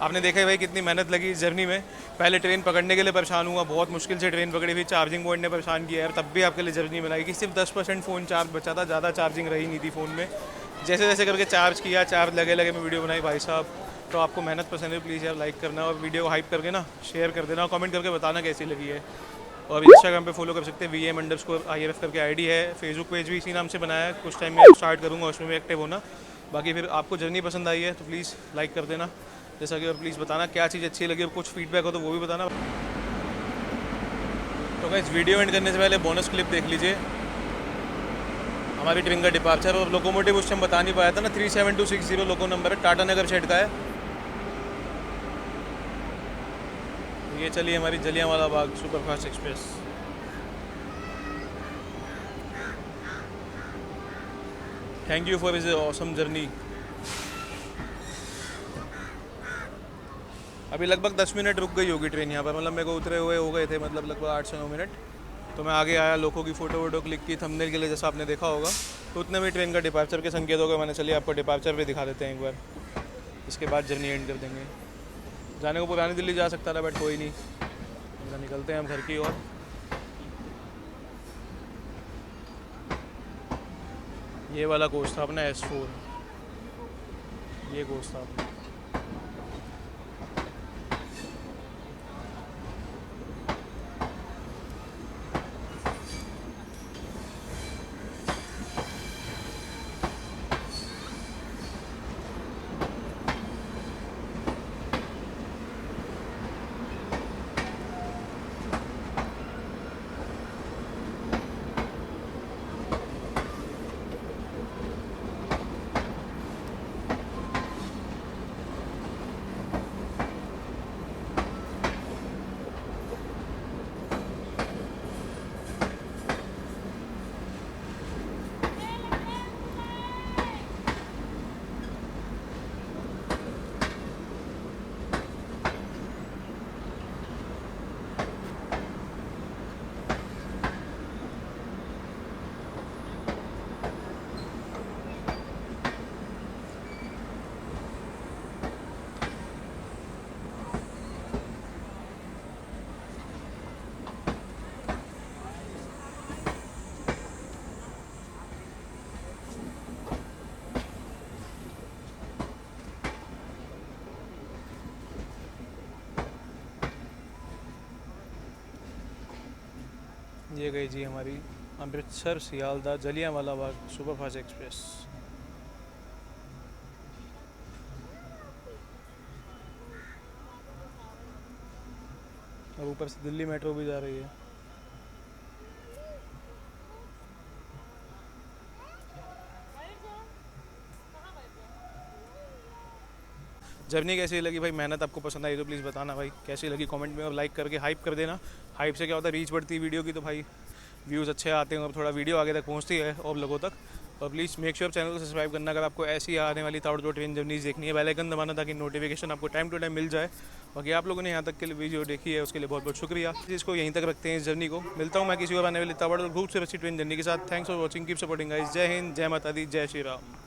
आपने देखा है भाई कितनी मेहनत लगी इस जर्नी में। पहले ट्रेन पकड़ने के लिए परेशान हुआ, बहुत मुश्किल से ट्रेन पकड़ी हुई, चार्जिंग पॉइंट ने परेशान किया यार, तब भी आपके लिए जर्नी बनाई कि सिर्फ 10% फ़ोन चार्ज बचा था, ज़्यादा चार्जिंग रही नहीं थी फ़ोन में। जैसे जैसे करके चार्ज किया, चार्ज लगे लगे मैं वीडियो बनाई भाई साहब। तो आपको मेहनत पसंद है प्लीज़ यार लाइक करना, और वीडियो को हाइप करके ना शेयर कर देना, और कमेंट करके बताना कैसी लगी है। और इंस्टाग्राम पे फॉलो कर सकते हैं, VM_IRF करके आईडी है। फेसबुक पेज भी इसी नाम से बनाया है, कुछ टाइम में स्टार्ट करूँगा उसमें भी एक्टिव होना। बाकी फिर आपको जर्नी पसंद आई है तो प्लीज़ लाइक कर देना जैसा कि, और प्लीज़ बताना क्या चीज़ अच्छी लगी, और कुछ फीडबैक हो तो वो भी बताना। तो गाइस वीडियो एंड करने से पहले बोनस क्लिप देख लीजिए। हमारी ट्रेन का डिपार्चर और लोकोमोटिव उस टाइम बता नहीं पाया था ना, 37260 लोको नंबर है, टाटा नगर शेड का है। ये चलिए हमारी Jallianwala Bagh superfast express. Thank you for is awesome journey. अभी लगभग 10 मिनट रुक गई होगी ट्रेन यहाँ पर, मतलब मेरे को उतरे हुए हो गए थे, मतलब लगभग 8 से 9 मिनट। तो मैं आगे आया, लोगों की फ़ोटो वोटो क्लिक की थंबनेल के लिए, जैसा आपने देखा होगा। तो उतने में ट्रेन का डिपार्चर के संकेत हो गए। मैंने चलिए आपको डिपार्चर पे दिखा देते हैं एक बार, इसके बाद जर्नी एंड कर देंगे। जाने को पुरानी दिल्ली जा सकता था, बट कोई नहीं, निकलते हैं हम घर की ओर। ये वाला कोच था अपना S4, ये कोच था अपना। ये गई जी हमारी अमृतसर सियालदा जलियांवाला बाग सुपरफास्ट एक्सप्रेस। और ऊपर से दिल्ली मेट्रो भी जा रही है। जर्नी कैसी लगी भाई, मेहनत आपको पसंद आई तो प्लीज़ बताना भाई कैसी लगी कमेंट में, और लाइक करके हाइप कर देना। हाइप से क्या होता है, रीच बढ़ती है वीडियो की, तो भाई व्यूज़ अच्छे आते हैं और थोड़ा वीडियो आगे तक पहुंचती है और लोगों तक। और प्लीज़ मेक श्योर चैनल को सब्सक्राइब करना अगर आपको ऐसी आने वाली ताबड़तोड़ ट्रेन जर्नीज देखनी है। बेल आइकन दबाना ताकि नोटिफिकेशन आपको टाइम टू टाइम मिल जाए। बाकी आप लोगों ने यहाँ तक के लिए वीडियो देखी है उसके लिए बहुत बहुत शुक्रिया। इसको यहीं तक रखते हैं इस जर्नी को। मिलता हूँ मैं किसी और आने वाली ताबड़तोड़ खूबसूरत सी ट्रेन जर्नी के साथ। Thanks for watching, keep supporting guys. जय हिंद, जय माता दी, जय श्री राम।